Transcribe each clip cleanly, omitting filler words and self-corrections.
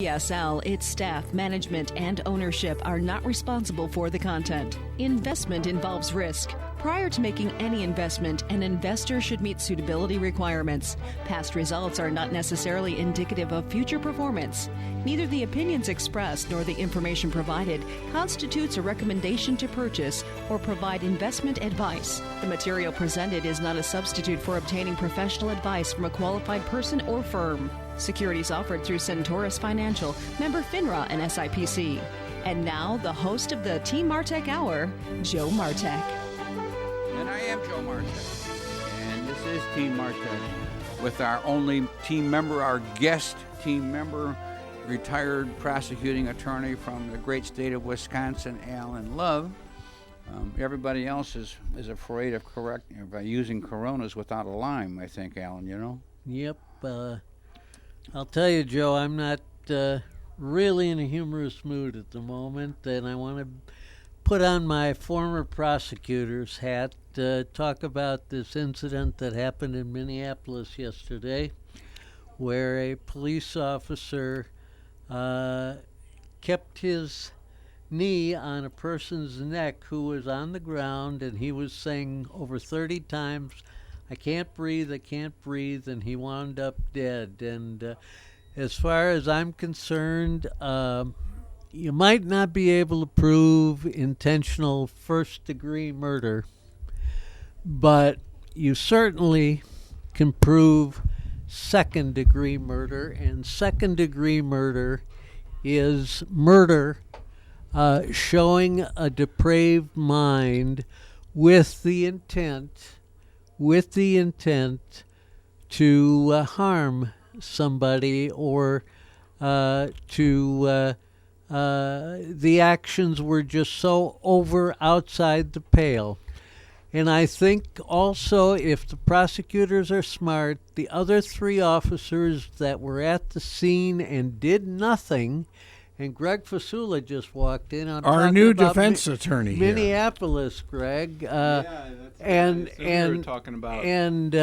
WPSL, its staff, management, and ownership are not responsible for the content. Investment involves risk. Prior to making any investment, an investor should meet suitability requirements. Past results are not necessarily indicative of future performance. Neither the opinions expressed nor the information provided constitutes a recommendation to purchase or provide investment advice. The material presented is not a substitute for obtaining professional advice from a qualified person or firm. Securities offered through Centaurus Financial, member FINRA and SIPC. And now, the host of the Team Martek Hour, Joe Martek. And I am Joe Martek, and this is Team Martek with our only team member, our guest team member, retired prosecuting attorney from the great state of Wisconsin, Alan Love. Everybody else is afraid of using Coronas without a lime, I think, Alan, you know? Yep. I'll tell you, Joe, I'm not really in a humorous mood at the moment, and I want to put on my former prosecutor's hat to talk about this incident that happened in Minneapolis yesterday, where a police officer kept his knee on a person's neck who was on the ground, and he was saying over 30 times, I can't breathe, and he wound up dead. And as far as I'm concerned, you might not be able to prove intentional first-degree murder, but you certainly can prove second-degree murder, and second-degree murder is murder showing a depraved mind with the intent to harm somebody, or the actions were just so outside the pale. And I think also, if the prosecutors are smart, the other three officers that were at the scene and did nothing, and Greg Fasula just walked in. Our new defense attorney here. Minneapolis, Greg. That's we were talking about. And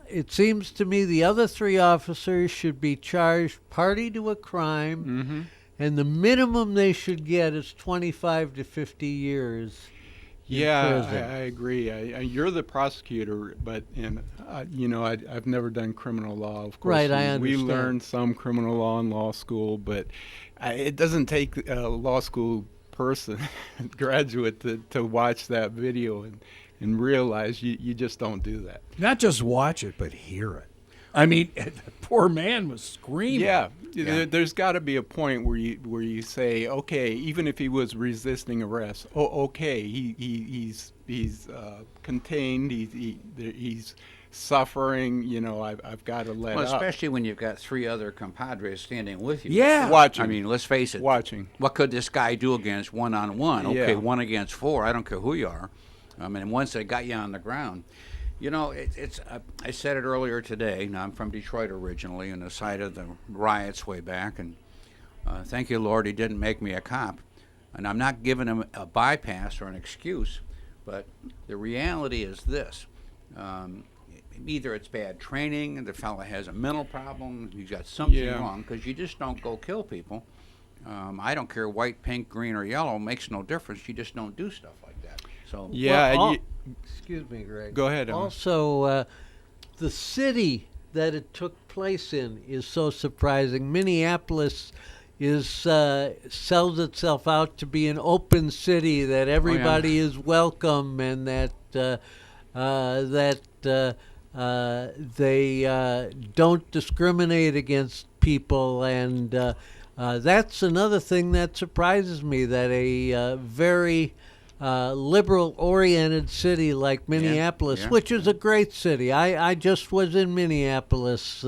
it seems to me the other three officers should be charged party to a crime, and the minimum they should get is 25 to 50 years. Yeah, I agree. You're the prosecutor, but I've never done criminal law. Of course, right, I understand. We learned some criminal law in law school, but it doesn't take a law school person, graduate, to watch that video and realize you just don't do that. Not just watch it, but hear it. I mean, the poor man was screaming. Yeah. There's got to be a point where you say, okay, even if he was resisting arrest, okay, he's contained, he's suffering. I've got to let up. Especially when you've got three other compadres standing with you. Yeah. Watching. I mean, let's face it. Watching. What could this guy do against one-on-one? Okay, Yeah. 1 against 4. I don't care who you are. I mean, once they got you on the ground. It's. I said it earlier today. Now, I'm from Detroit originally, on the site of the riots way back, and thank you, Lord, he didn't make me a cop. And I'm not giving him a bypass or an excuse, but the reality is this. Either it's bad training, the fellow has a mental problem, he's got something wrong, because you just don't go kill people. I don't care, white, pink, green, or yellow, makes no difference. You just don't do stuff like that. So excuse me, Greg. Go ahead, Emma. Also, the city that it took place in is so surprising. Minneapolis sells itself out to be an open city, that everybody is welcome, and that they don't discriminate against people, and that's another thing that surprises me, that a very liberal-oriented city like Minneapolis, which is a great city. I just was in Minneapolis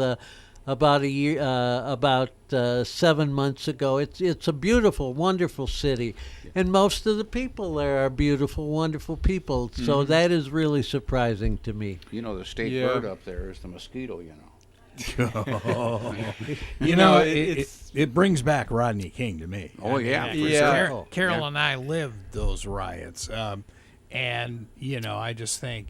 about 7 months ago. It's a beautiful, wonderful city, and most of the people there are beautiful, wonderful people. So that is really surprising to me. The state bird up there is the mosquito. It brings back Rodney King to me. Oh, yeah. Sure. Carol and I lived those riots. And, I just think,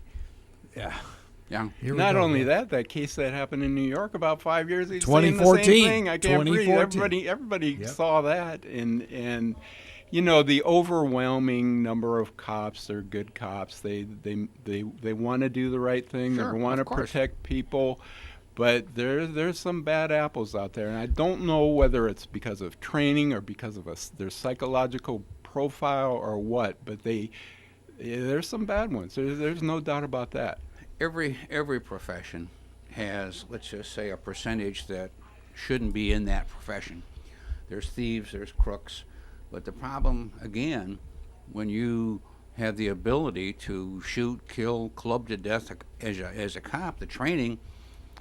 Yeah. Here we Not go. only that case that happened in New York about 5 years ago, 2014. the same thing. I can't breathe. 2014. Everybody Yep. saw that, and the overwhelming number of cops, they're good cops. They want to do the right thing. Sure, They want to of course. protect people. But there's some bad apples out there, and I don't know whether it's because of training or because of their psychological profile or what. But there's some bad ones. There's no doubt about that. Every profession has, let's just say, a percentage that shouldn't be in that profession. There's thieves, there's crooks, but the problem, again, when you have the ability to shoot, kill, club to death as a cop, the training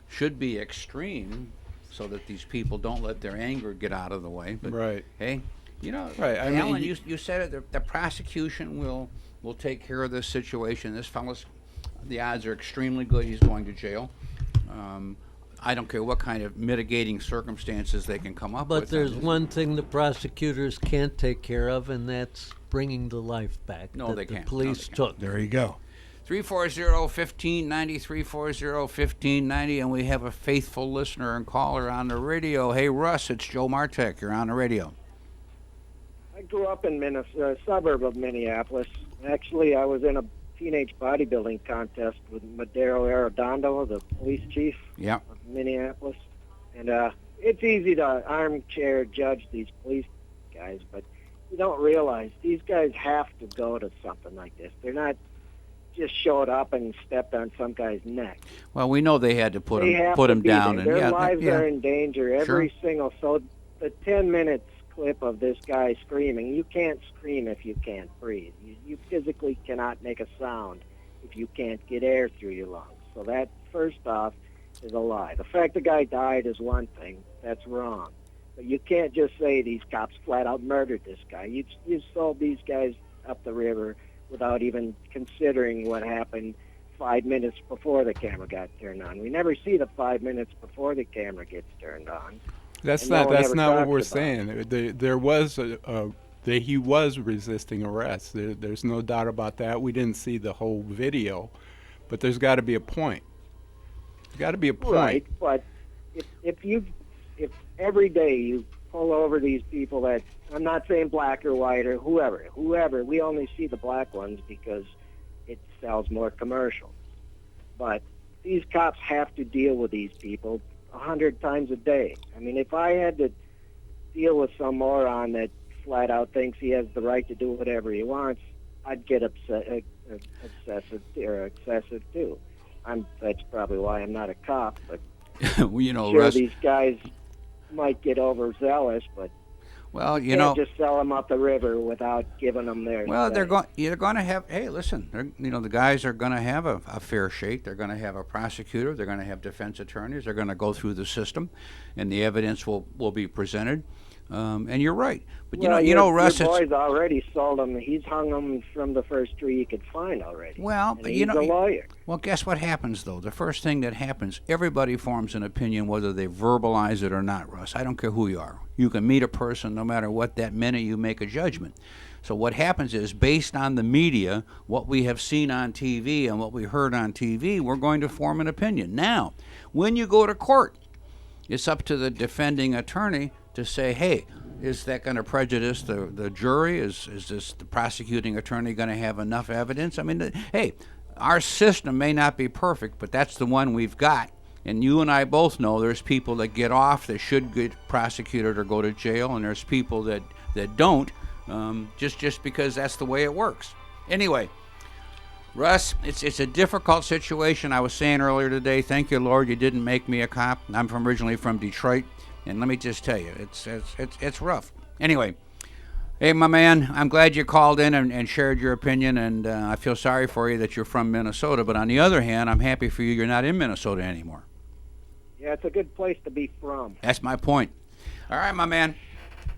should be extreme so that these people don't let their anger get out of the way. But Right. hey, Right, I Alan, mean, you said it. The prosecution will take care of this situation. This fellow's, the odds are extremely good he's going to jail. I don't care what kind of mitigating circumstances they can come up with. But there's one thing the prosecutors can't take care of, and that's bringing the life back No, that they the can't. No, police they can't. took. There you go. 340-1590, 340-1590, and we have a faithful listener and caller on the radio. Hey, Russ, it's Joe Martek. You're on the radio. I grew up in a suburb of Minneapolis. Actually, I was in a teenage bodybuilding contest with Madero Arredondo, the police chief Yeah. of Minneapolis. And it's easy to armchair judge these police guys, but you don't realize these guys have to go to something like this. They're not just showed up and stepped on some guy's neck. Well, we know they had to put They him have to be down, there. and Their yeah, lives yeah. are in danger every Sure. single. So the 10 minutes clip of this guy screaming, you can't scream if you can't breathe. You physically cannot make a sound if you can't get air through your lungs. So that, first off, is a lie. The fact the guy died is one thing. That's wrong. But you can't just say these cops flat out murdered this guy. You sold these guys up the river without even considering what happened 5 minutes before the camera got turned on. We never see the 5 minutes before the camera gets turned on. That's And no not one that's ever not what talks we're about saying. There was he was resisting arrest. There's no doubt about that. We didn't see the whole video, but there's got to be a point. There's got to be a point. Right, but if every day you pull over these people that, I'm not saying black or white or whoever, we only see the black ones because it sells more commercials. But these cops have to deal with these people 100 times a day. I mean, if I had to deal with some moron that flat out thinks he has the right to do whatever he wants, I'd get obsessive too. That's probably why I'm not a cop, but Well, sure, Russ. these guys might get overzealous, but Well, you can't know. just sell them up the river without giving them their Well, say. they're going to have. Hey, listen, the guys are going to have a fair shake. They're going to have a prosecutor. They're going to have defense attorneys. They're going to go through the system, and the evidence will be presented. And you're right, but Russ, your boy's already sold him. He's hung them from the first tree he could find already. Well, and but he's a lawyer. Well, guess what happens though? The first thing that happens, everybody forms an opinion whether they verbalize it or not, Russ. I don't care who you are. You can meet a person, no matter what that minute you make a judgment. So what happens is, based on the media, what we have seen on TV and what we heard on TV, we're going to form an opinion. Now, when you go to court, it's up to the defending attorney to say, hey, is that going to prejudice the jury? Is this the prosecuting attorney going to have enough evidence? I mean, hey, our system may not be perfect, but that's the one we've got. And you and I both know there's people that get off that should get prosecuted or go to jail, and there's people that don't, just because that's the way it works. Anyway, Russ, it's a difficult situation. I was saying earlier today, thank you, Lord, you didn't make me a cop. I'm originally from Detroit. And let me just tell you, it's rough. Anyway, hey, my man, I'm glad you called in and shared your opinion, and I feel sorry for you that you're from Minnesota. But on the other hand, I'm happy for you you're not in Minnesota anymore. Yeah, it's a good place to be from. That's my point. All right, my man.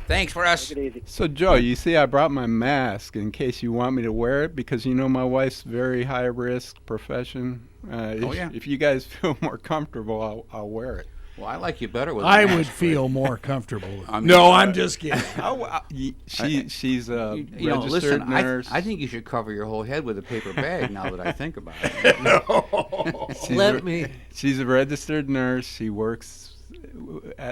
Thanks for us. Take it easy. So, Joe, you see, I brought my mask in case you want me to wear it because my wife's very high risk profession. Oh, yeah. If you guys feel more comfortable, I'll wear it. Well, I like you better with. I a mask, would feel Rick. more comfortable. I mean, No, I'm just kidding. She's a You know, registered listen. nurse. I think you should cover your whole head with a paper bag. Now that I think about it. She's a registered nurse. She works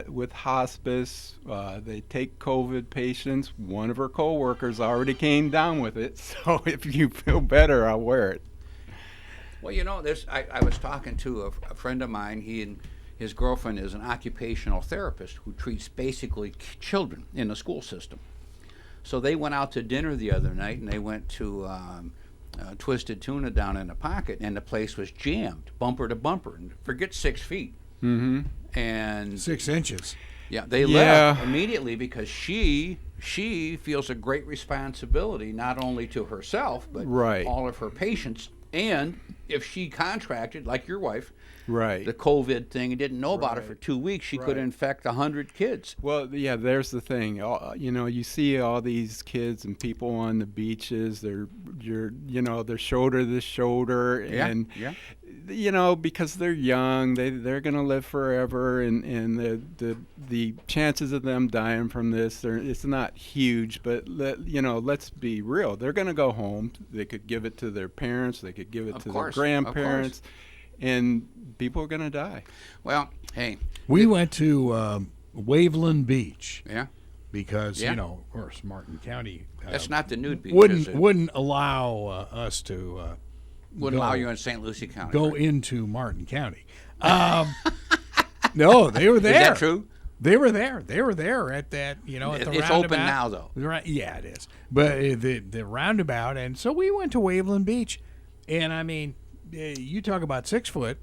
with hospice. They take COVID patients. One of her coworkers already came down with it. So if you feel better, I'll wear it. Well, you know, I was talking to a friend of mine. He and his girlfriend is an occupational therapist who treats basically children in the school system. So they went out to dinner the other night, and they went to Twisted Tuna down in the Pocket, and the place was jammed, bumper to bumper. And forget 6 feet. Mm-hmm. And 6 inches. yeah, they left immediately because she feels a great responsibility not only to herself but all of her patients. And if she contracted, like your wife, the COVID thing and didn't know about it for 2 weeks, she could infect 100 kids. Well, yeah, there's the thing. You know, you see all these kids and people on the beaches. They're shoulder to shoulder, and you know, because they're young, they're gonna live forever, and the chances of them dying from this, it's not huge. But let's be real. They're gonna go home. They could give it to their parents. They could give it to their grandparents. And people are going to die. Well, hey. We went to Waveland Beach. Yeah. Because, you know, of course, Martin County. That's not the nude beach, wouldn't allow us to. Wouldn't allow you in St. Lucie County. Go into Martin County. No, they were there. Is that true? They were there. They were there at that, at the roundabout. It's open now, though. Right? Yeah, it is. But the roundabout, and so we went to Waveland Beach, and I mean, you talk about 6 foot.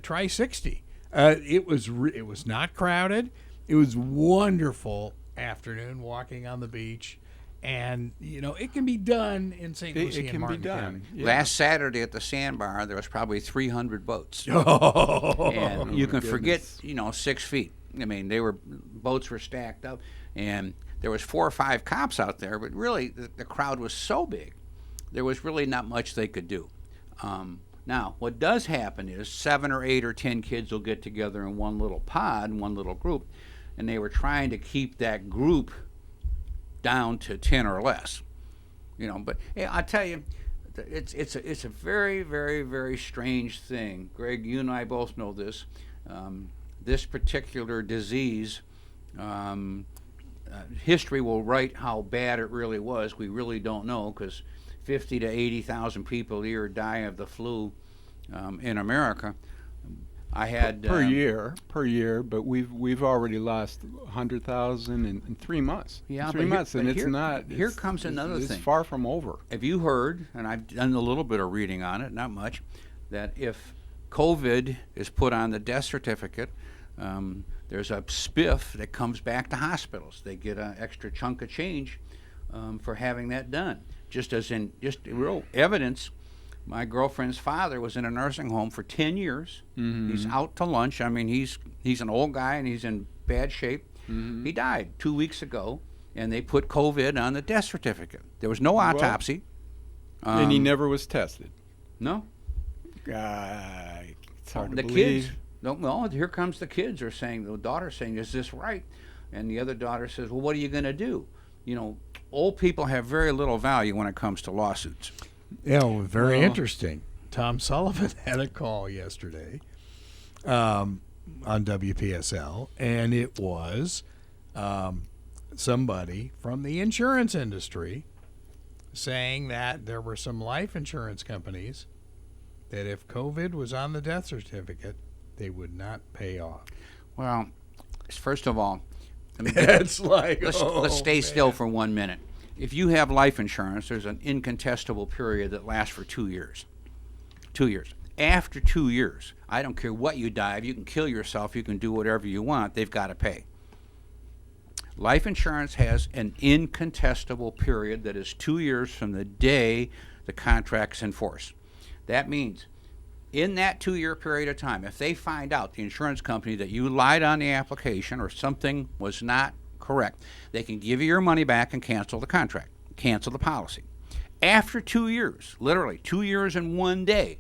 Try 60. It was not crowded. It was wonderful afternoon walking on the beach, and it can be done in St. Lucie and Martin County. Yeah. Last Saturday at the sandbar, there was probably 300 boats. Oh, and you can forget 6 feet. I mean, boats were stacked up, and there was 4 or 5 cops out there, but really the crowd was so big, there was really not much they could do. Now, what does happen is 7 or 8 or 10 kids will get together in one little pod, one little group, and they were trying to keep that group down to 10 or less. But I tell you, it's a very, very, very strange thing. Greg, you and I both know this. This particular disease, history will write how bad it really was. We really don't know because 50 to 80,000 people a year die of the flu in America. I had per year, but we've already lost 100,000 in 3 months. Yeah, 3 months, and it's not. Here comes another thing. It's far from over. Have you heard? And I've done a little bit of reading on it, not much. That if COVID is put on the death certificate, there's a spiff that comes back to hospitals. They get an extra chunk of change for having that done. Just real evidence. My girlfriend's father was in a nursing home for 10 years. Mm-hmm. He's out to lunch. I mean, he's an old guy and he's in bad shape. Mm-hmm. He died 2 weeks ago, and they put COVID on the death certificate. There was no autopsy. And he never was tested. No. It's hard to the believe. Kids. No, here comes the kids are saying, the daughter's saying, is this right? And the other daughter says, well, what are you going to do? Old people have very little value when it comes to lawsuits. Yeah, well, very interesting. Tom Sullivan had a call yesterday on WPSL, and it was somebody from the insurance industry saying that there were some life insurance companies that if COVID was on the death certificate, they would not pay off. Well, first of all, it's like, let's stay still for 1 minute. If you have life insurance, there's an incontestable period that lasts for 2 years. 2 years. After 2 years, I don't care what you die of, you can kill yourself, you can do whatever you want, they've got to pay. Life insurance has an incontestable period that is 2 years from the day the contract's in force. That means in that 2 year period of time, if they find out, the insurance company, that you lied on the application or something was not correct, they can give you your money back and cancel the contract, cancel the policy. After 2 years, literally 2 years and 1 day,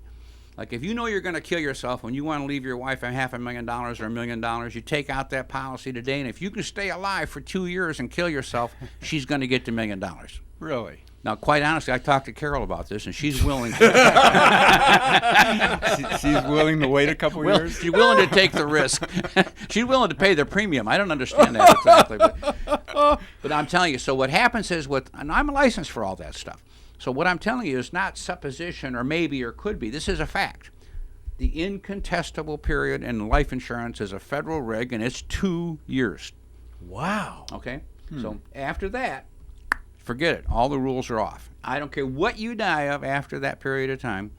Like if you know you're going to kill yourself when you want to leave your wife $500,000 or $1 million, you take out that policy today, and if you can stay alive for 2 years and kill yourself, she's going to get the $1 million. Really? Now, quite honestly, I talked to Carol about this, and she's willing. She's willing to wait a couple years? She's willing to take the risk. She's willing to pay the premium. I don't understand that exactly. But I'm telling you, so what happens is, and I'm licensed for all that stuff. So what I'm telling you is not supposition or maybe or could be. This is a fact. The incontestable period in life insurance is a federal reg, and it's 2 years. Wow. Okay? So after that, forget it. All the rules are off. I don't care what you die of after that period of time.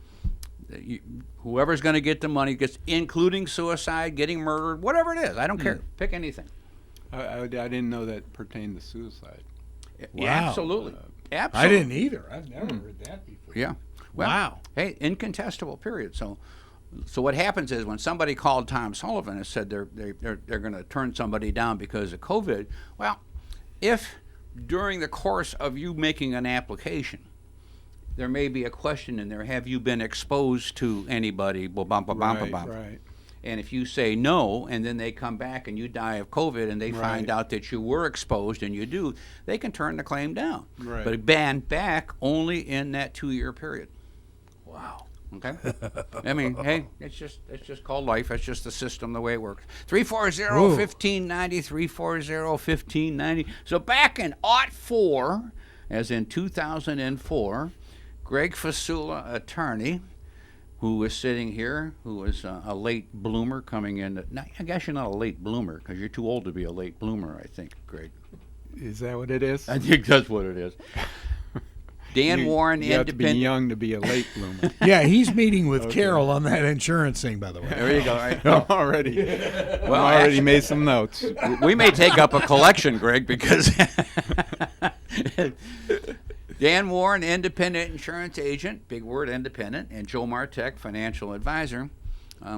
Whoever's going to get the money gets, including suicide, getting murdered, whatever it is. I don't care. Pick anything. I didn't know that pertained to suicide. Yeah, Wow. absolutely. I Absolutely. didn't either. I've never heard that before. Yeah. Well, Wow. Hey, incontestable period. So what happens is when somebody called Tom Sullivan and said they're going to turn somebody down because of COVID, well, if during the course of you making an application, there may be a question in there, have you been exposed to anybody? Right. And if you say no, and then they come back and you die of COVID and they find out that you were exposed and you do, they can turn the claim down. Right. But ban back only in that 2-year period. Wow. Okay? I mean, hey, it's just called life. That's just the system, the way it works. 340-1590, 340-1590. So back in 2004, as in 2004, Greg Fasula, attorney, who was sitting here, who was a late bloomer coming in. I guess you're not a late bloomer because you're too old to be a late bloomer, I think, Greg. Is that what it is? I think that's what it is. Dan Warren, you have to be independent. young to be a late bloomer. Yeah, he's meeting with Carol on that insurance thing, by the way. There you go. Right. already. Well, I already actually, made some notes. we may take up a collection, Greg, because Dan Warren, independent insurance agent, big word, independent, and Joe Martek, financial advisor,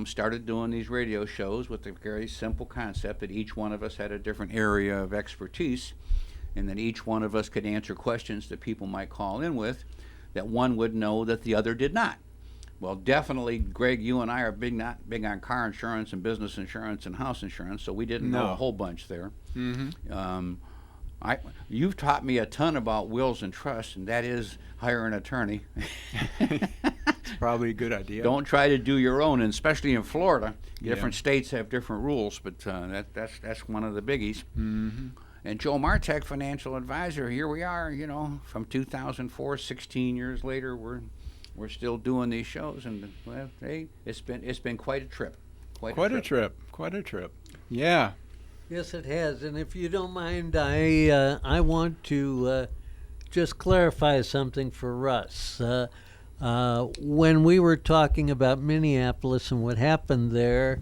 started doing these radio shows with a very simple concept that each one of us had a different area of expertise, and that each one of us could answer questions that people might call in with that one would know that the other did not. Well, definitely, Greg, you and I are not big on car insurance and business insurance and house insurance, so we didn't know a whole bunch there. Mm-hmm. You've taught me a ton about wills and trusts, and that is hire an attorney. It's probably a good idea. Don't try to do your own, and especially in Florida. Different states have different rules, but that's one of the biggies. Mm-hmm. And Joe Martek, financial advisor, here we are, from 2004, 16 years later, we're still doing these shows, and well, hey, it's been quite a trip. Quite a trip. Yeah. Yes, it has. And if you don't mind, I want to just clarify something for Russ. When we were talking about Minneapolis and what happened there,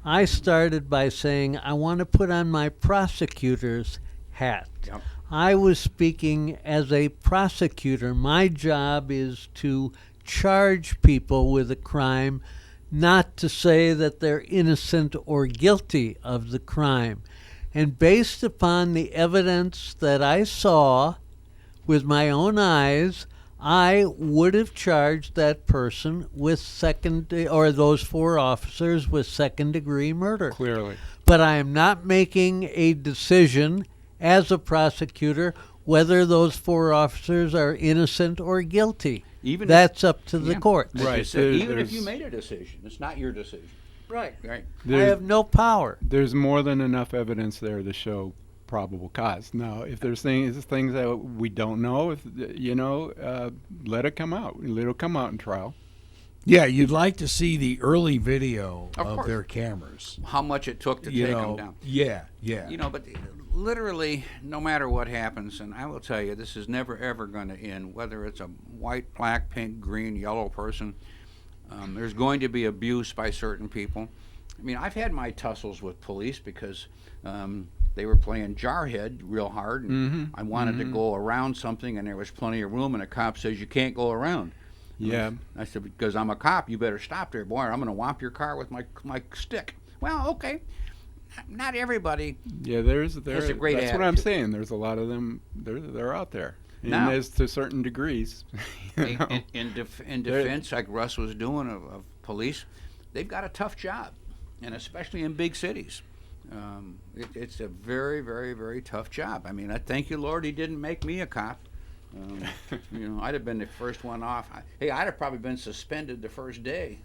I started by saying I want to put on my prosecutor's hat. Yep. I was speaking as a prosecutor. My job is to charge people with a crime, not to say that they're innocent or guilty of the crime. And based upon the evidence that I saw with my own eyes, I would have charged that person with those 4 officers with second-degree murder. Clearly. But I am not making a decision as a prosecutor whether those 4 officers are innocent or guilty. That's up to the court. Right. Even if you made a decision, it's not your decision. Right. Right. I have no power. There's more than enough evidence there to show probable cause. Now, if there's things that we don't know, let it come out. It'll come out in trial. Yeah, you'd like to see the early video Of of course. their cameras. How much it took to You take know, them down. yeah. But literally, no matter what happens, and I will tell you, this is never, ever going to end, whether it's a white, black, pink, green, yellow person. There's going to be abuse by certain people. I mean, I've had my tussles with police because they were playing jarhead real hard, and I wanted to go around something, and there was plenty of room, and a cop says, you can't go around. Yeah. I said, because I'm a cop, you better stop there, boy, or I'm going to whomp your car with my stick. Well, okay. Not everybody. Yeah, That's a great That's what I'm attitude. saying. There's a lot of them. They're out there, and Now- as to certain degrees. In defense, like Russ was doing, of police, they've got a tough job, and especially in big cities. It's a very, very, very tough job. I mean, I thank you, Lord, He didn't make me a cop. I'd have been the first one off. I'd have probably been suspended the first day.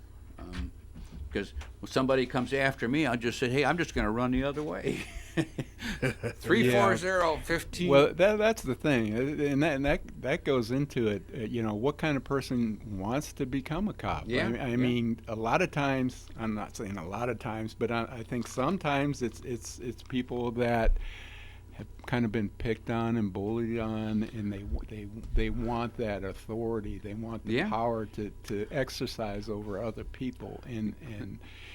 Because when somebody comes after me, I'll just say, hey, I'm just going to run the other way. 340-15. Well, that's the thing, and that goes into it. What kind of person wants to become a cop? Yeah. I mean, a lot of times, I'm not saying a lot of times, but I think sometimes it's people that have kind of been picked on and bullied on, and they want that authority. They want the power to exercise over other people. And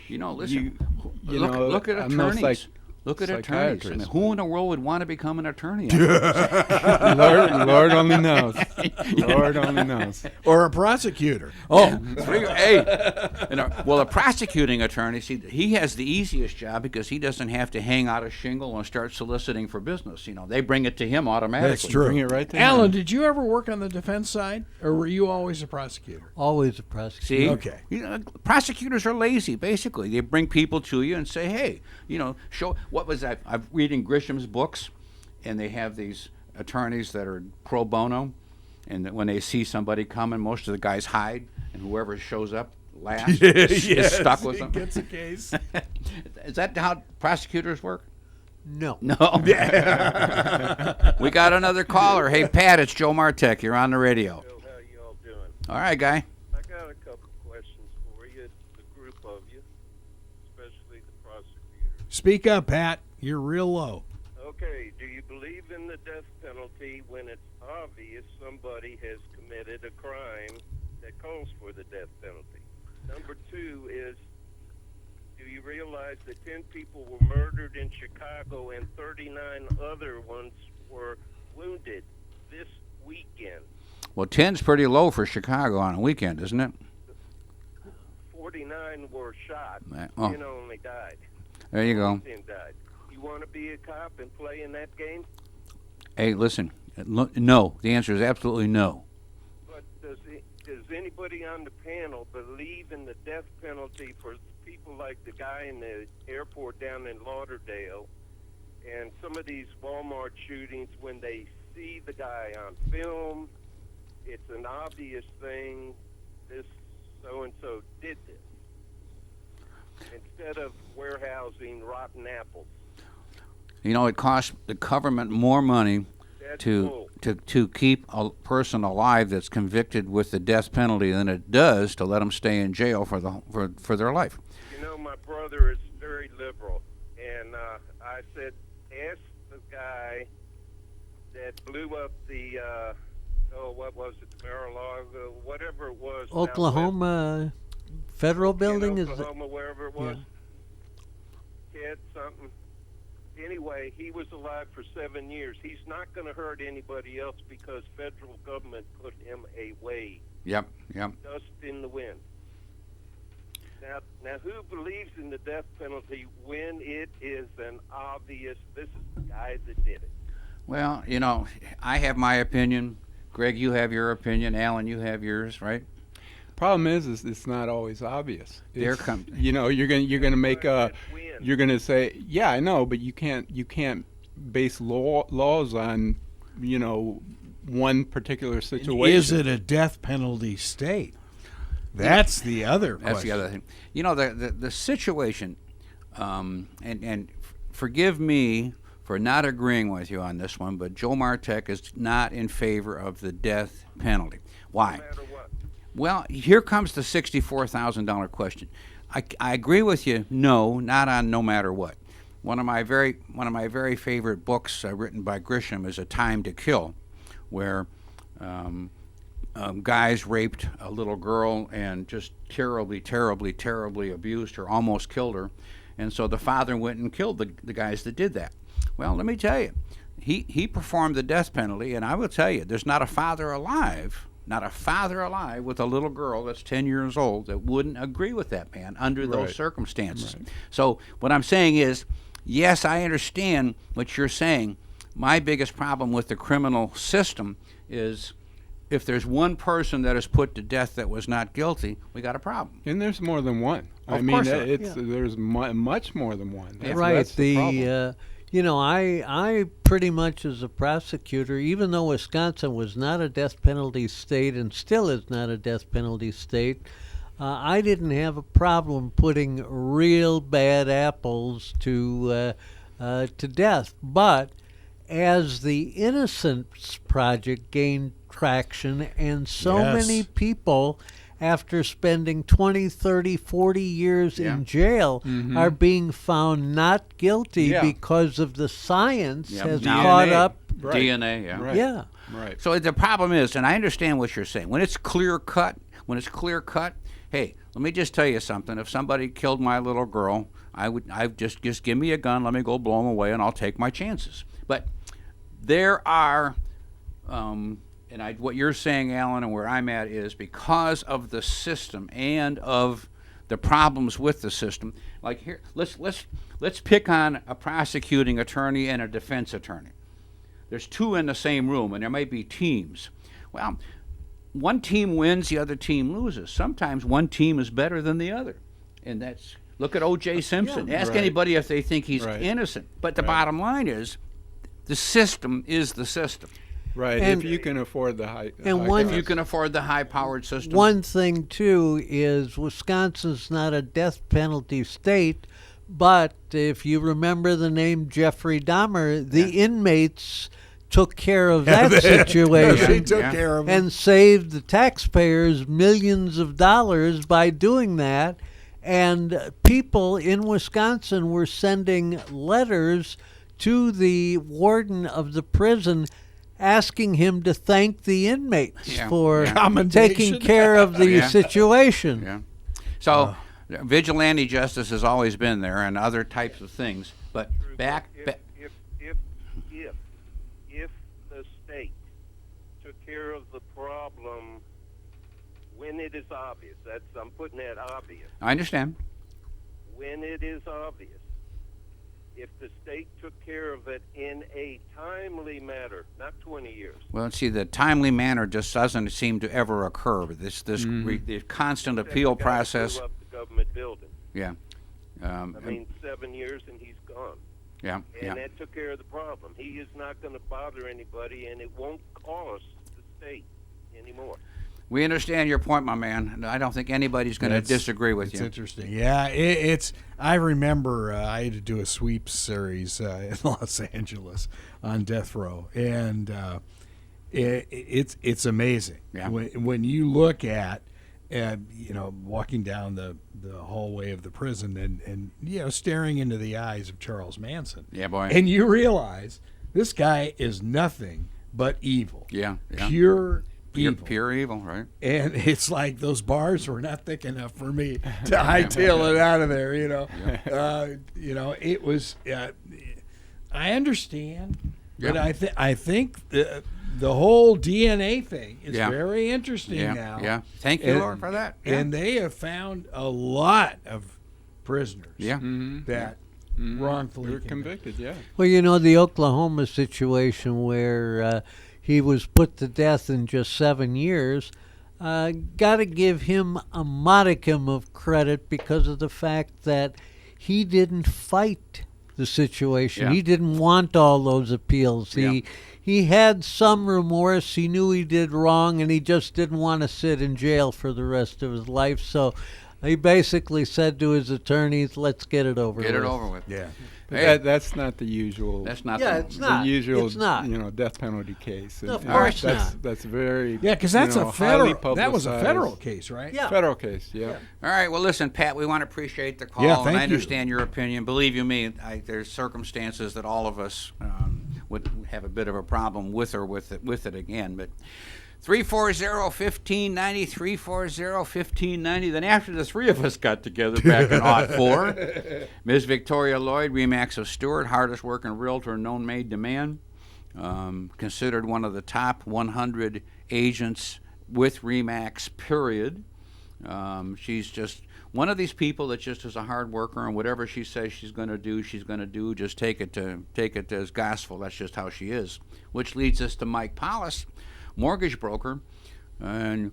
listen, look at attorneys. Look at attorneys. I mean, who in the world would want to become an attorney? Lord only knows. Lord only knows. Or a prosecutor. Oh, a prosecuting attorney, see, he has the easiest job because he doesn't have to hang out a shingle and start soliciting for business. They bring it to him automatically. That's true. Bring it right to Alan, him. did you ever work on the defense side, or were you always a prosecutor? Always a prosecutor. See? Okay. Prosecutors are lazy, basically. They bring people to you and say, hey, show... What was that? I'm reading Grisham's books, and they have these attorneys that are pro bono, and when they see somebody coming, most of the guys hide, and whoever shows up last is stuck with them. Gets a case. Is that how prosecutors work? No. No. We got another caller. Hey, Pat, it's Joe Martek. You're on the radio. How you all doing? All right, guy. I got a couple questions for you, the group of you, especially the prosecutors. Speak up, Pat. You're real low. Okay, do you believe in the death penalty when it's obvious somebody has committed a crime that calls for the death penalty? Number two is, do you realize that 10 people were murdered in Chicago and 39 other ones were wounded this weekend? Well, 10's pretty low for Chicago on a weekend, isn't it? 49 were shot. 10 only died. There you go. 10 died. You want to be a cop and play in that game? Hey, listen. No. The answer is absolutely no. But does anybody on the panel believe in the death penalty for people like the guy in the airport down in Lauderdale and some of these Walmart shootings when they see the guy on film? It's an obvious thing. This so-and-so did this. Instead of warehousing rotten apples. It costs the government more money to keep a person alive that's convicted with the death penalty than it does to let them stay in jail for their life. My brother is very liberal, and I said, ask the guy that blew up the what was it, Mar-a-Lago, whatever it was, Oklahoma Federal Building, in Oklahoma, wherever it was. Kid something. Anyway, he was alive for 7 years. He's not going to hurt anybody else because federal government put him away. Yep. Dust in the wind. Now, who believes in the death penalty when it is an obvious, this is the guy that did it? Well, I have my opinion. Greg, you have your opinion. Alan, you have yours, right? Problem is it's not always obvious. There comes. You're gonna make you're gonna say, yeah, I know, but you can't base laws on one particular situation. Is it a death penalty state? That's the other question. That's the other thing. The situation, and forgive me for not agreeing with you on this one, but Joe Martek is not in favor of the death penalty. Why? No matter what. Well, here comes the $64,000 question. I agree with you. No, not on no matter what. One of my very favorite books written by Grisham is A Time to Kill, where guys raped a little girl and just terribly, terribly, terribly abused her, almost killed her, and so the father went and killed the guys that did that. Well, let me tell you, he performed the death penalty, and I will tell you, there's not a father alive with a little girl that's 10 years old that wouldn't agree with that man under those circumstances. Right. So what I'm saying is, yes, I understand what you're saying. My biggest problem with the criminal system is if there's one person that is put to death that was not guilty, we got a problem. And there's more than one. Of I mean, course there is. there's much more than one. Right. That's the problem. I pretty much as a prosecutor, even though Wisconsin was not a death penalty state and still is not a death penalty state, I didn't have a problem putting real bad apples to death. But as the Innocence Project gained traction and so Yes. many people after spending 20, 30, 40 years in jail are being found not guilty Yeah. because of the science Yep. has DNA. caught up. Right. DNA, yeah. Right. Yeah. Right. So the problem is, and I understand what you're saying, when it's clear cut, hey, let me just tell you something. If somebody killed my little girl, I'd just give me a gun, let me go blow them away, and I'll take my chances. But there are, what you're saying, Alan, and where I'm at is because of the system and of the problems with the system. Like here, let's pick on a prosecuting attorney and a defense attorney. There's two in the same room, and there might be teams. Well, one team wins, the other team loses. Sometimes one team is better than the other, and that's look at O.J. Simpson. Ask Right. anybody if they think he's Right. innocent. But the bottom line is, the system is the system. Right. And- if you can afford the high. And high one- If you cost. can afford the high-powered system. One thing, too, is Wisconsin's not a death penalty state, but if you remember the name Jeffrey Dahmer, the inmates took care of that They situation took Yeah. care of it. and saved the taxpayers millions of dollars by doing that. And people in Wisconsin were sending letters to the warden of the prison asking him to thank the inmates Yeah. for Yeah. Commendation. taking care of the Yeah. situation. Yeah. So vigilante justice has always been there, and other types of things. But back. If the state took care of the problem when it is obvious, I'm putting that obvious. I understand. When it is obvious, if the state took care of it in a timely manner, not 20 years. Well, see, the timely manner just doesn't seem to ever occur. But the constant appeal The guy process. blew up the government building. Yeah. I mean, 7 years and he's gone. Yeah. And Yeah. that took care of the problem. He is not going to bother anybody, and it won't cost the state anymore. We understand your point, my man. I don't think anybody's going to It's- disagree with It's you. interesting. Yeah, it's. I remember I had to do a sweep series in Los Angeles on death row, and it's amazing. Yeah. When you look at walking down the hallway of the prison and staring into the eyes of Charles Manson. Yeah, boy. And you realize this guy is nothing but evil. Yeah. Yeah. Pure evil. Pure evil, right? And it's like those bars were not thick enough for me to hightail it out of there. It was. I understand, but Yeah. I think the whole DNA thing is Yeah. very interesting Yeah. now. Yeah. Thank you, And- Lord, for that. Yeah. And they have found a lot of prisoners Yeah. that wrongfully You're convicted, yeah. Well, the Oklahoma situation where he was put to death in just 7 years, got to give him a modicum of credit because of the fact that he didn't fight the situation. Yeah. He didn't want all those appeals. Yeah. He had some remorse. He knew he did wrong, and he just didn't want to sit in jail for the rest of his life. So he basically said to his attorneys, let's get it over with. Get it over with. Yeah. But Hey. that's not the usual. That's not Yeah, the, it's not. The usual, It's not. death penalty case. No, of And course that's, not. That's very. Yeah, because that's a highly federal. That was a publicized- federal case, right? Yeah. Federal case, yeah. All right. Well, listen, Pat, we want to appreciate the call. Yeah, and thank I you. understand your opinion. Believe you me, there's circumstances that all of us would have a bit of a problem with it again. But 340-1590, 340-1590. Then after the three of us got together back in '04, Ms. Victoria Lloyd, Remax of Stewart, hardest working realtor known made to man, considered one of the top 100 agents with Remax, period. She's just one of these people that just is a hard worker, and whatever she says she's going to do, she's going to do. Just take it as gospel. That's just how she is. Which leads us to Mike Paulus, mortgage broker, and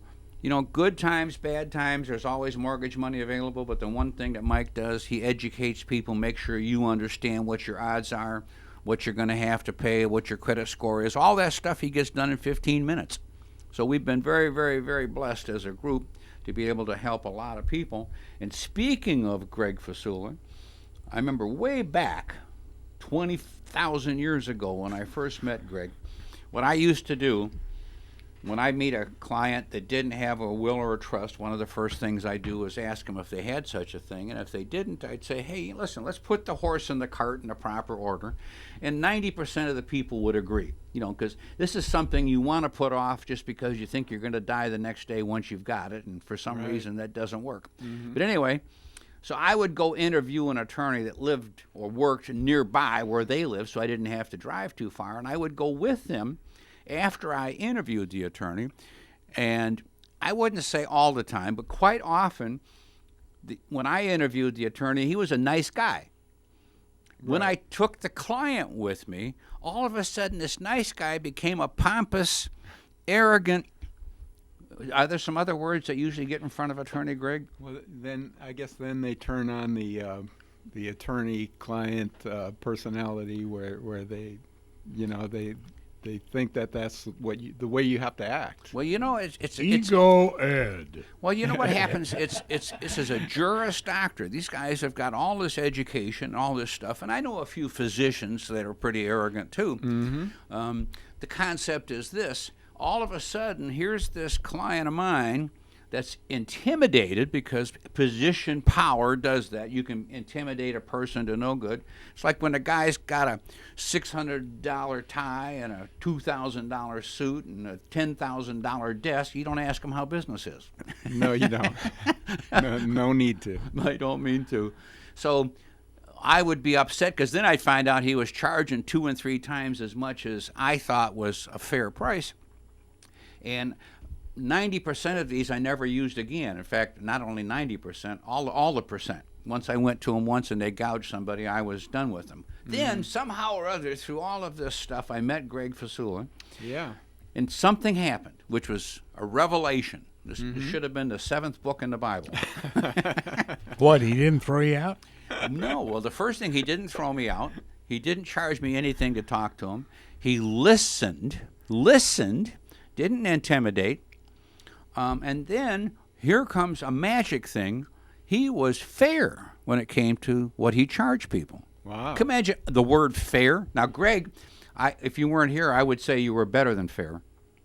good times, bad times, there's always mortgage money available, but the one thing that Mike does, he educates people, make sure you understand what your odds are, what you're going to have to pay, what your credit score is. All that stuff he gets done in 15 minutes. So we've been very, very, very blessed as a group to be able to help a lot of people. And speaking of Greg Fasula, I remember way back 20,000 years ago when I first met Greg, what I used to do when I meet a client that didn't have a will or a trust, one of the first things I do is ask them if they had such a thing. And if they didn't, I'd say, hey, listen, let's put the horse in the cart in the proper order. And 90% of the people would agree, because this is something you want to put off just because you think you're going to die the next day once you've got it. And for some reason, that doesn't work. Mm-hmm. But anyway, so I would go interview an attorney that lived or worked nearby where they lived, so I didn't have to drive too far. And I would go with them after I interviewed the attorney, and I wouldn't say all the time, but quite often, when I interviewed the attorney, he was a nice guy. Right. When I took the client with me, all of a sudden this nice guy became a pompous, arrogant. Are there some other words that usually get in front of attorney, Greg? Well, then I guess they turn on the attorney-client personality where they think that's the way you have to act. Well, it's ego ed. Well, you know what happens? This is a Juris Doctor. These guys have got all this education, all this stuff, and I know a few physicians that are pretty arrogant too. Mm-hmm. The concept is this: all of a sudden, here's this client of mine that's intimidated because position power does that. You can intimidate a person to no good. It's like when a guy's got a $600 tie and a $2,000 suit and a $10,000 desk. You don't ask him how business is. No, you don't. No need to. I don't mean to. So I would be upset because then I'd find out he was charging 2 and 3 times as much as I thought was a fair price. And 90% of these I never used again. In fact, not only 90%, all the percent. Once I went to them once and they gouged somebody, I was done with them. Mm-hmm. Then, somehow or other, through all of this stuff, I met Greg Fasula. Yeah. And something happened, which was a revelation. This should have been the 7th book in the Bible. What, he didn't throw you out? No. Well, the first thing, he didn't throw me out. He didn't charge me anything to talk to him. He listened, didn't intimidate. And then here comes a magic thing. He was fair when it came to what he charged people. Wow. Can you imagine the word fair? Now, Greg, if you weren't here, I would say you were better than fair.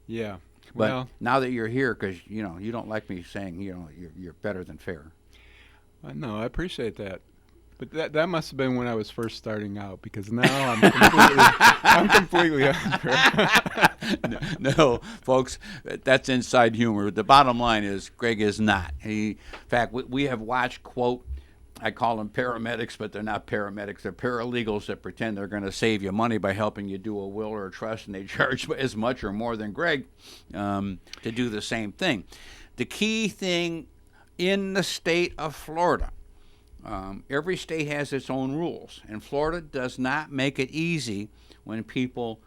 Yeah. But now that you're here, because, you don't like me saying, you're better than fair. No, I appreciate that. But that must have been when I was first starting out, because now I'm completely No, folks, that's inside humor. The bottom line is Greg is not. In fact, we have watched, quote, I call them paramedics, but they're not paramedics. They're paralegals that pretend they're going to save you money by helping you do a will or a trust, and they charge as much or more than Greg to do the same thing. The key thing in the state of Florida, every state has its own rules, and Florida does not make it easy when people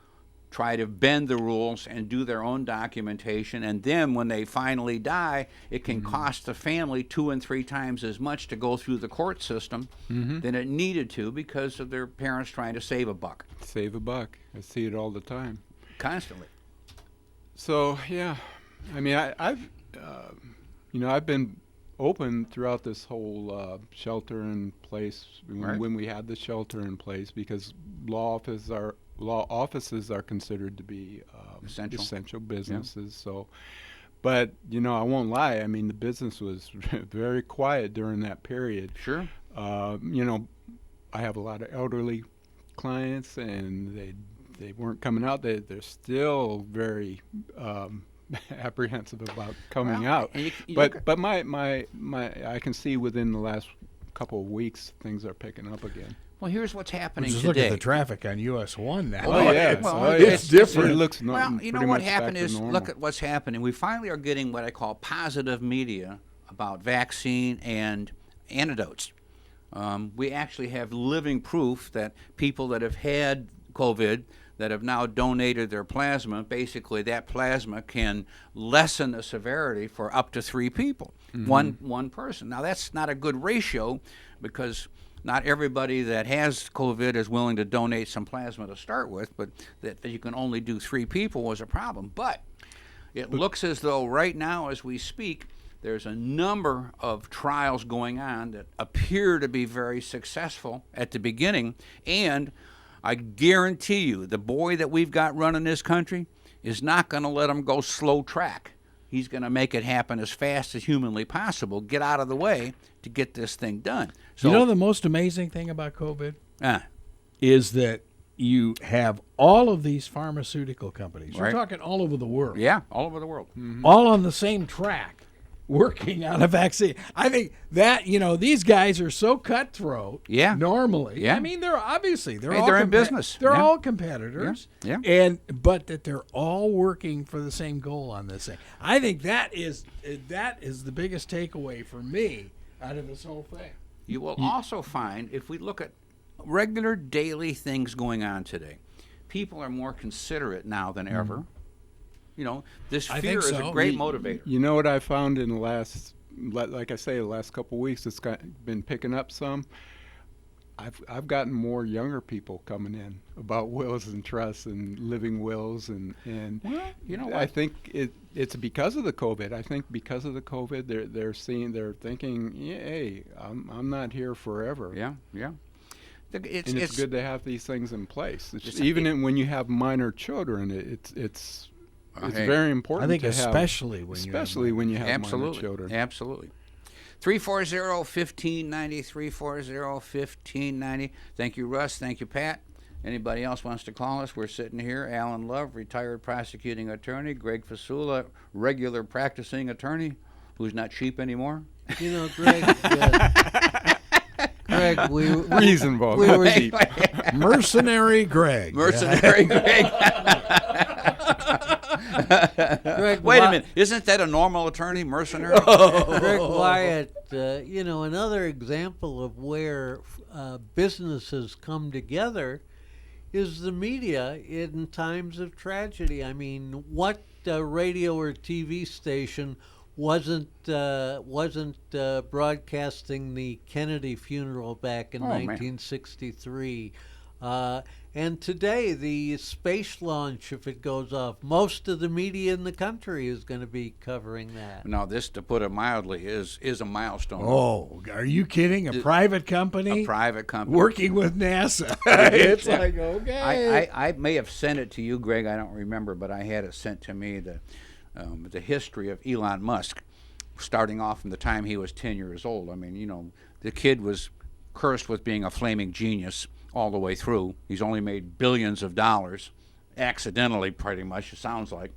try to bend the rules and do their own documentation, and then when they finally die, it can cost the family 2 and 3 times as much to go through the court system than it needed to because of their parents trying to save a buck. Save a buck. I see it all the time. Constantly. So, yeah. I mean, I've been open throughout this whole shelter in place when we had the shelter in place, because law offices are considered to be essential businesses. Yeah. So, but I won't lie. I mean, the business was very quiet during that period. Sure. I have a lot of elderly clients, and they weren't coming out. They're still very apprehensive about coming out. But my I can see within the last couple of weeks things are picking up again. Well, here's what's happening just today. Look at the traffic on US 1 now. Oh, yeah. It's different. It looks what happened is, look at what's happening. We finally are getting what I call positive media about vaccine and antidotes. We actually have living proof that people that have had COVID, that have now donated their plasma. Basically, that plasma can lessen the severity for up to 3 people, one person. Now, that's not a good ratio because not everybody that has COVID is willing to donate some plasma to start with, but that you can only do 3 people was a problem. But it looks as though right now as we speak, there's a number of trials going on that appear to be very successful at the beginning, and I guarantee you the boy that we've got running this country is not going to let him go slow track. He's going to make it happen as fast as humanly possible, get out of the way to get this thing done. So, you know the most amazing thing about COVID is that you have all of these pharmaceutical companies. Right. You're talking all over the world. Yeah, all over the world. All on the same track, working on a vaccine. I think that, these guys are so cutthroat. Yeah. Normally. Yeah. I mean, they're they're in business. They're all competitors. Yeah. But that they're all working for the same goal on this thing. I think that is the biggest takeaway for me out of this whole thing. You will also find, if we look at regular daily things going on today, people are more considerate now than ever. This fear is a great motivator. You know what I found in the last, like I say, the last couple of weeks, it's been picking up some. I've gotten more younger people coming in about wills and trusts and living wills and well, you know what? I think it's because of the COVID. I think because of the COVID, they're thinking, hey, I'm not here forever. Yeah. It's good to have these things in place. When you have minor children, it's very important. I think to especially have, when you have minor children. Absolutely. 340-1590, 340-1590. Thank you, Russ. Thank you, Pat. Anybody else wants to call us? We're sitting here. Alan Love, retired prosecuting attorney. Greg Fasula, regular practicing attorney, who's not cheap anymore. Greg, reasonable. We were cheap. Mercenary Greg. Mercenary Greg. Greg, wait a minute. Isn't that a normal attorney, mercenary? Greg Wyatt, another example of where businesses come together is the media in times of tragedy. I mean, what radio or TV station wasn't broadcasting the Kennedy funeral back in 1963? And today, the space launch, if it goes off, most of the media in the country is going to be covering that. Now, this, to put it mildly, is a milestone. Oh, are you kidding? A private company? A private company. Working with NASA. It's like, okay. I may have sent it to you, Greg. I don't remember, but I had it sent to me, the history of Elon Musk, starting off from the time he was 10 years old. I mean, the kid was cursed with being a flaming genius all the way through. He's only made billions of dollars, accidentally, pretty much, it sounds like.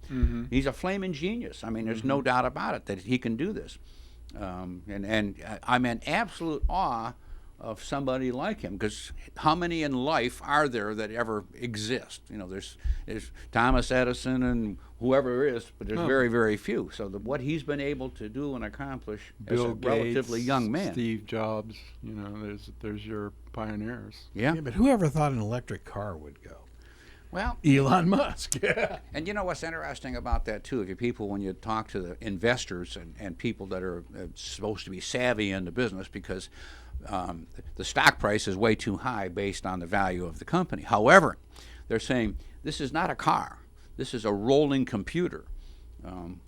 He's a flaming genius. I mean, there's no doubt about it that he can do this. And I'm in absolute awe of somebody like him, because how many in life are there that ever exist? There's Thomas Edison and whoever it is, but there's very, very few. So what he's been able to do and accomplish Bill as a relatively Gates, young man. Steve Jobs, there's your pioneers. Yeah, but whoever thought an electric car would go? Well, Elon Musk. And what's interesting about that, too, if you people, when you talk to the investors and people that are supposed to be savvy in the business, because the stock price is way too high based on the value of the company. However, they're saying this is not a car. This is a rolling computer.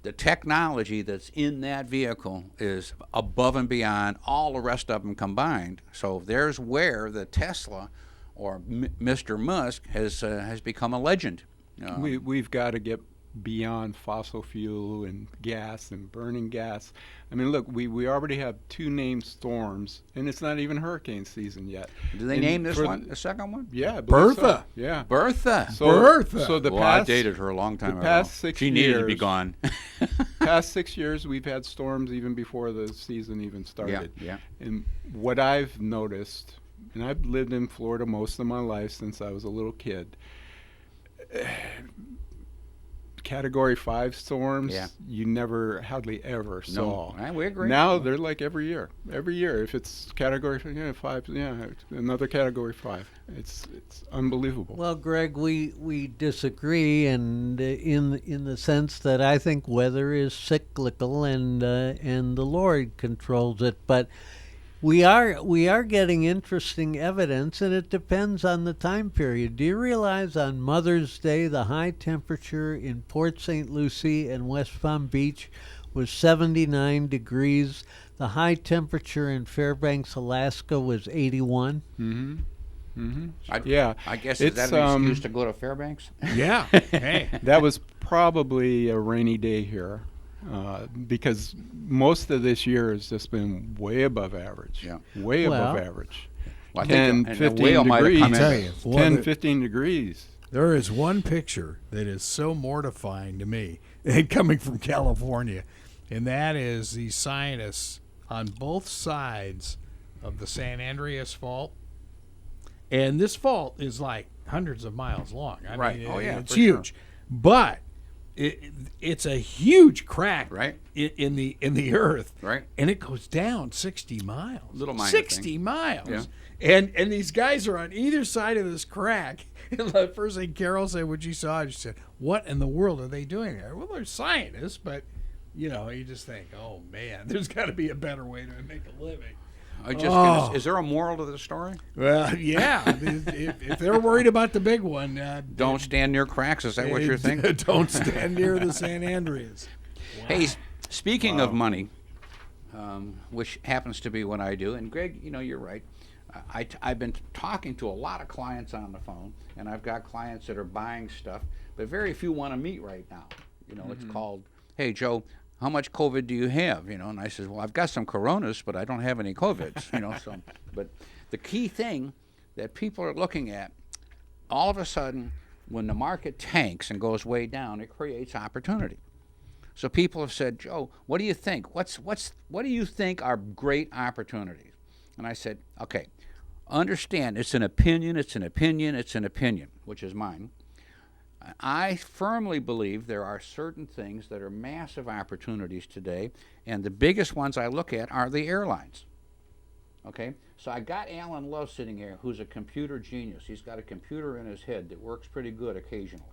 The technology that's in that vehicle is above and beyond all the rest of them combined. So there's where the Tesla or Mr. Musk has become a legend. We've got to get beyond fossil fuel and gas and burning gas. I mean, look, we already have 2 named storms, and it's not even hurricane season yet. Do they name this one, the second one? Yeah, Bertha. So. Yeah, Bertha. Bertha. So I dated her a long time ago. The past 6 she years, needed to be gone. Past 6 years, we've had storms even before the season even started. Yeah. And what I've noticed, and I've lived in Florida most of my life since I was a little kid, Category 5 storms, Yeah. you hardly ever saw. We agree. Now they're like every year. Every year, if it's Category 5, it's another Category 5. It's unbelievable. Well, Greg, we disagree, and in the sense that I think weather is cyclical, and the Lord controls it. But we are getting interesting evidence, and it depends on the time period. Do you realize on Mother's Day the high temperature in Port St. Lucie and West Palm Beach was 79 degrees? The high temperature in Fairbanks, Alaska was 81. Mm-hmm. Mm-hmm. I guess is that an excuse to go to Fairbanks? Yeah. Hey. That was probably a rainy day here, because most of this year has just been way above average. Yeah. Way above average. Well, I 10, think 15 degrees. I'll tell you, 10, 15 degrees. There is one picture that is so mortifying to me, coming from California, and that is these scientists on both sides of the San Andreas Fault. And this fault is like hundreds of miles long. I Right. mean, Oh, yeah, it's for huge. sure. But it's a huge crack Right. in the earth. Right. And it goes down 60 miles. Little minor 60 thing. miles. Yeah. And these guys are on either side of this crack. And the first thing Carol said when she saw it, she said, "What in the world are they doing there?" Well, they're scientists, but you just think, oh man, there's got to be a better way to make a living. Is there a moral to the story? Well, yeah. if they're worried about the big one, Don't stand near cracks. Is that what you're thinking? Don't stand near the San Andreas. Hey, speaking of money, which happens to be what I do, and Greg, you're right. I've been talking to a lot of clients on the phone, and I've got clients that are buying stuff, but very few want to meet right now. It's called, "Hey, Joe, how much COVID do you have?" And I says, "Well, I've got some coronas, but I don't have any COVIDs." But the key thing that people are looking at, all of a sudden, when the market tanks and goes way down, it creates opportunity. So people have said, "Joe, what do you think? What do you think are great opportunities?" And I said, "Okay, understand, it's an opinion, which is mine. I firmly believe there are certain things that are massive opportunities today, and the biggest ones I look at are the airlines." Okay, so I got Alan Love sitting here, who's a computer genius. He's got a computer in his head that works pretty good occasionally.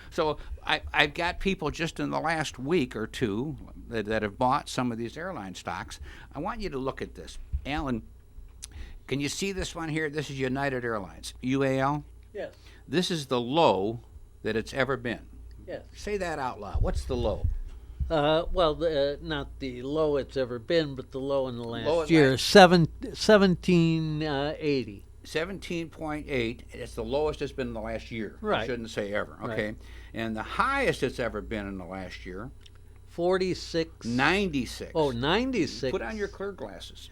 So I've got people just in the last week or two that have bought some of these airline stocks. I want you to look at this. Alan, can you see this one here? This is United Airlines, UAL. Yes. This is the low that it's ever been. Yes. Say that out loud. What's the low? Not the low it's ever been, but the low in the Low last at year, last- 1780. 17.8. It's the lowest it's been in the last year. Right. I shouldn't say ever. Okay. Right. And the highest it's ever been in the last year, 46. 96. Oh, 96. Put on your clear glasses.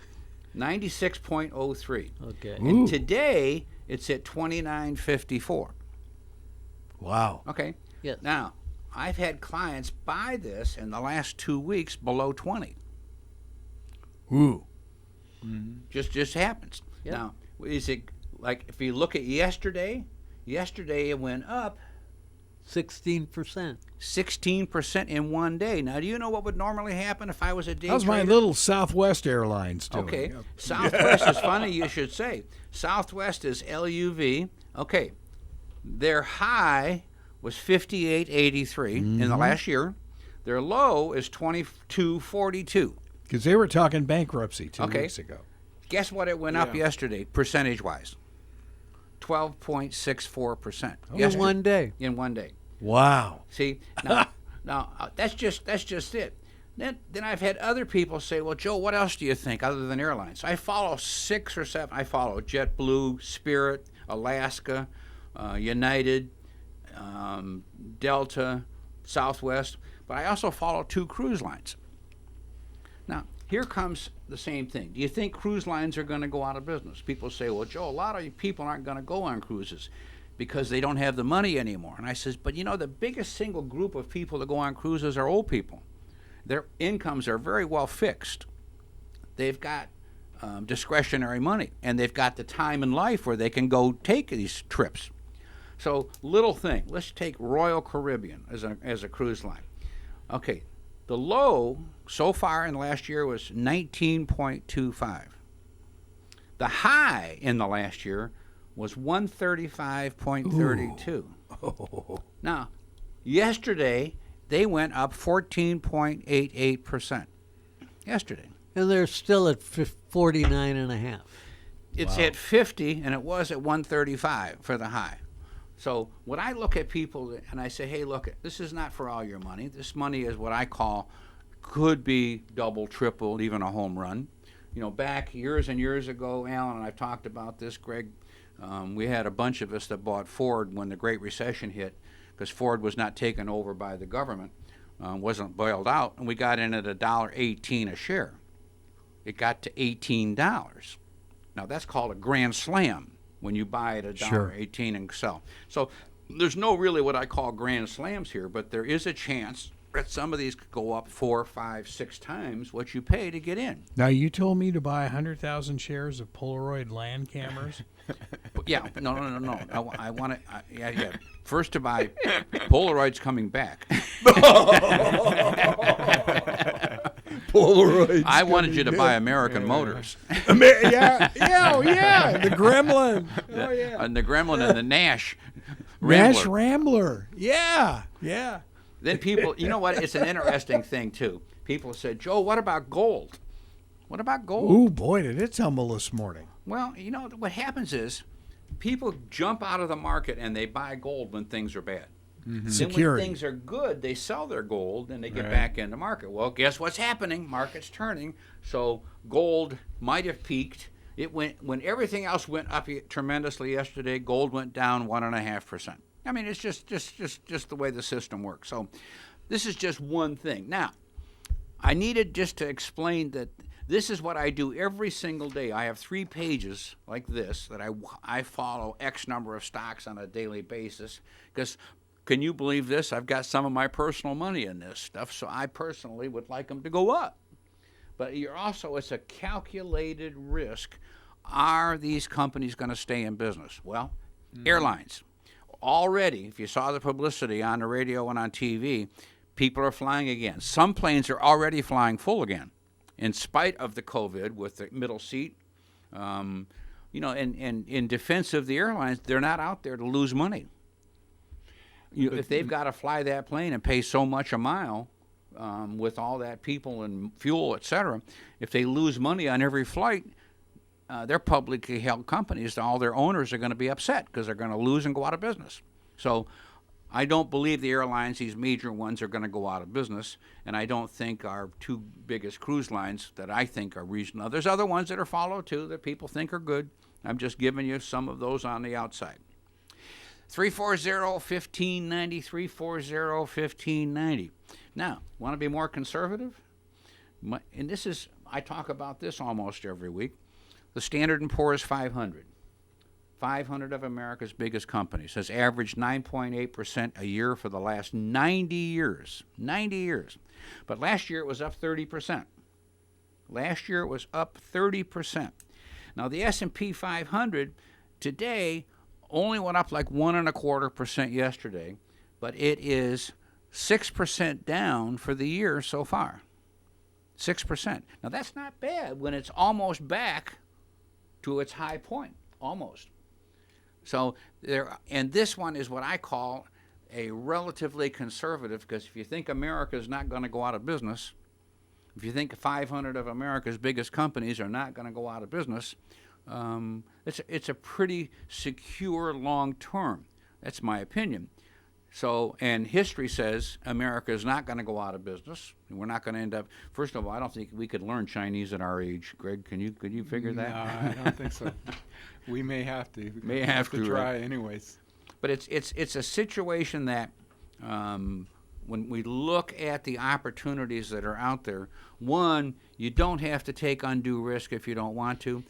96.03. Okay. And today it's at 29.54. Wow. Okay. Yes. Now, I've had clients buy this in the last 2 weeks below 20. Ooh. Just happens. Yeah. Now, is it like if you look at yesterday it went up 16%. 16% in one day. Now, do you know what would normally happen if I was a day How's my trader? little Southwest Airlines doing? Okay. Southwest is funny, you should say. Southwest is LUV. Okay. Their high was 58.83 in the last year. Their low is 22.42. Because they were talking bankruptcy 2 Okay. weeks ago. Guess what it went up yesterday, percentage-wise? 12.64%. In one day. In one day. Wow. See, now that's just it. Then I've had other people say, "Well, Joe, what else do you think other than airlines?" I follow 6 or 7. I follow JetBlue, Spirit, Alaska, United, Delta, Southwest, but I also follow 2 cruise lines. Now, here comes the same thing. Do you think cruise lines are going to go out of business? People say, "Well, Joe, a lot of people aren't going to go on cruises because they don't have the money anymore." And I says, "But the biggest single group of people that go on cruises are old people. Their incomes are very well fixed. They've got discretionary money, and they've got the time in life where they can go take these trips. So little thing. Let's take Royal Caribbean as a cruise line. Okay, the low so far in the last year was 19.25. The high in the last year was 135.32. Oh. Now, yesterday they went up 14.88%. Yesterday. And they're still at 49.5. It's at 50, and it was at 135 for the high. So when I look at people and I say, hey, look, this is not for all your money. This money is what I call could be double, triple, even a home run. You know, back years and years ago, Alan and I've talked about this, Greg, we had a bunch of us that bought Ford when the Great Recession hit because Ford was not taken over by the government, wasn't bailed out, and we got in at $1.18 a share. It got to $18. Now, that's called a grand slam when you buy at $1.18 and sell. So there's no really what I call grand slams here, but there is a chance that some of these could go up 4, 5, 6 times what you pay to get in. Now, you told me to buy 100,000 shares of Polaroid land cameras. Yeah, no. I want to, yeah. First to buy, Polaroid's coming back. Polaroids. I wanted you to buy American Motors. Yeah, the Gremlin. Oh, yeah. And the Gremlin and the Nash Rambler. Nash Rambler. Yeah. Then people, you know what? It's an interesting thing, too. People said, Joe, what about gold? What about gold? Ooh, boy, did it tumble this morning. Well, you know, what happens is people jump out of the market and they buy gold when things are bad. Mm-hmm. Then Security. when things are good, they sell their gold and they get back in the market. Well, guess what's happening? Market's turning. So gold might have peaked. It went when everything else went up tremendously yesterday. Gold went down 1.5%. I mean, it's just the way the system works. So this is just one thing. Now, I needed just to explain that this is what I do every single day. I have 3 pages like this that I follow X number of stocks on a daily basis because. Can you believe this? I've got some of my personal money in this stuff, so I personally would like them to go up. But it's a calculated risk. Are these companies going to stay in business? Well, airlines. Already, if you saw the publicity on the radio and on TV, people are flying again. Some planes are already flying full again, in spite of the COVID with the middle seat. And in defense of the airlines, they're not out there to lose money. If they've got to fly that plane and pay so much a mile with all that people and fuel, et cetera, if they lose money on every flight, they're publicly held companies. All their owners are going to be upset because they're going to lose and go out of business. So I don't believe the airlines, these major ones, are going to go out of business, and I don't think our 2 biggest cruise lines that I think are reasonable. There's other ones that are followed, too, that people think are good. I'm just giving you some of those on the outside. 340-1590, 340-1590. Now, want to be more conservative? And this is, I talk about this almost every week. The Standard & Poor's 500. 500 of America's biggest companies has averaged 9.8% a year for the last 90 years. 90 years. But last year it was up 30%. Last year it was up 30%. Now, the S&P 500 today only went up like 1.25% yesterday, but it is 6% down for the year so far. 6%. Now that's not bad when it's almost back to its high point, almost. So and this one is what I call a relatively conservative, because if you think America is not going to go out of business, if you think 500 of America's biggest companies are not going to go out of business, it's a pretty secure long term. That's my opinion. So, and history says America is not going to go out of business. We're not going to end up. First of all, I don't think we could learn Chinese at our age. Greg, could you figure that? No, I don't think so. We may have to. May have to try right? anyways. But it's a situation that when we look at the opportunities that are out there, one, you don't have to take undue risk if you don't want to.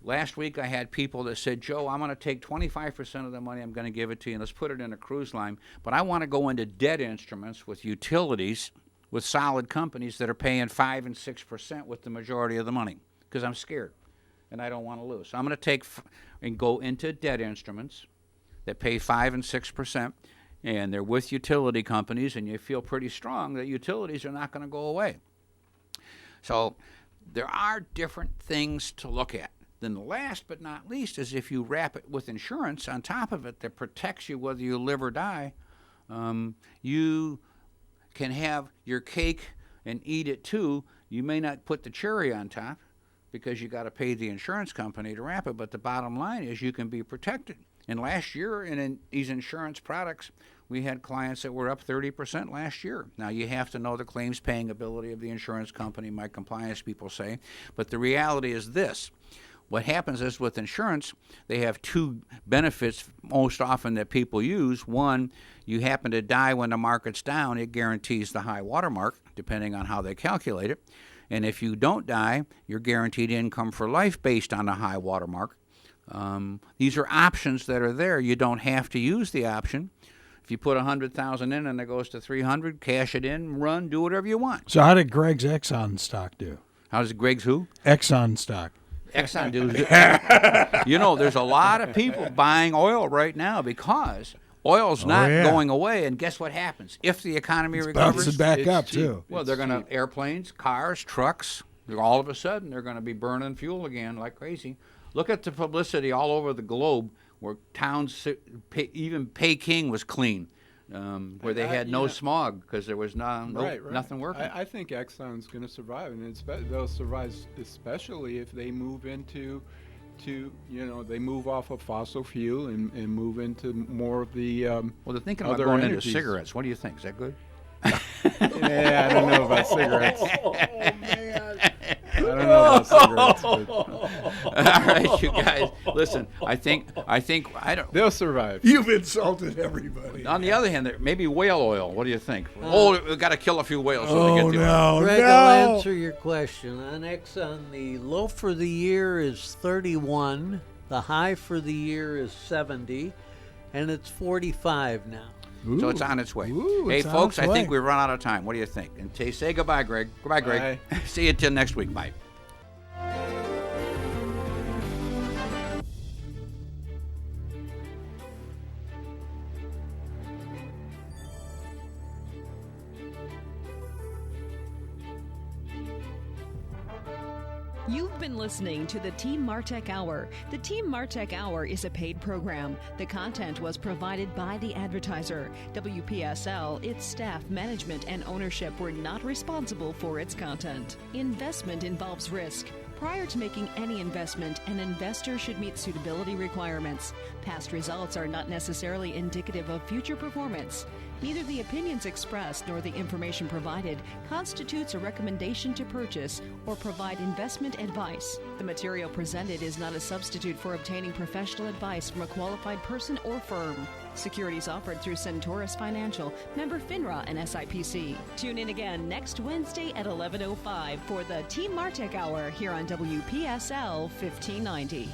Last week I had people that said, Joe, I'm going to take 25% of the money, I'm going to give it to you, and let's put it in a cruise line, but I want to go into debt instruments with utilities, with solid companies that are paying 5 and 6% with the majority of the money, because I'm scared and I don't want to lose. So I'm going to take and go into debt instruments that pay 5 and 6%, and they're with utility companies, and you feel pretty strong that utilities are not going to go away. So there are different things to look at. Then the last but not least is if you wrap it with insurance on top of it that protects you whether you live or die, you can have your cake and eat it too. You may not put the cherry on top because you got to pay the insurance company to wrap it, but the bottom line is you can be protected. And last year in these insurance products, we had clients that were up 30% last year. Now, you have to know the claims paying ability of the insurance company, my compliance people say. But the reality is this. What happens is with insurance, they have two benefits most often that people use. One, you happen to die when the market's down, it guarantees the high water mark, depending on how they calculate it. And if you don't die, you're guaranteed income for life based on the high water mark. These are options that are there. You don't have to use the option. If you put $100,000 in and it goes to $300,000, cash it in, run, do whatever you want. So how did Greg's Exxon stock do? How does Greg's who? Exxon stock. Exxon do. You know, there's a lot of people buying oil right now because oil's not going away. And guess what happens? If the economy recovers, bounces back up too. Well, they're going to airplanes, cars, trucks. All of a sudden, they're going to be burning fuel again like crazy. Look at the publicity all over the globe where towns, even Peking was clean, where they had no smog because there was nothing working. I think Exxon's going to survive, and they'll survive especially if they move into, they move off of fossil fuel and move into more of the well, they're thinking about other going energies. into cigarettes. What do you think? Is that good? Yeah, I don't know about cigarettes. I don't know about cigarettes. But All right, you guys, listen. I think I don't. they'll survive. You've insulted everybody. On the other hand, maybe whale oil. What do you think? We've got to kill a few whales so they get the oil. Greg, I'll answer your question. On Exxon, the low for the year is 31, the high for the year is 70, and it's 45 now. Ooh. So it's on its way. Ooh, hey, it's on folks, its I think way. we've run out of time. What do you think? And say goodbye, Greg. Goodbye, Greg. Bye. See you till next week. Bye. You've been listening to the Team Martek Hour. The Team Martek Hour is a paid program. The content was provided by the advertiser. WPSL, its staff, management, and ownership were not responsible for its content. Investment involves risk. Prior to making any investment, an investor should meet suitability requirements. Past results are not necessarily indicative of future performance. Neither the opinions expressed nor the information provided constitutes a recommendation to purchase or provide investment advice. The material presented is not a substitute for obtaining professional advice from a qualified person or firm. Securities offered through Centaurus Financial, member FINRA and SIPC. Tune in again next Wednesday at 11:05 for the Team Martek Hour here on WPSL 1590.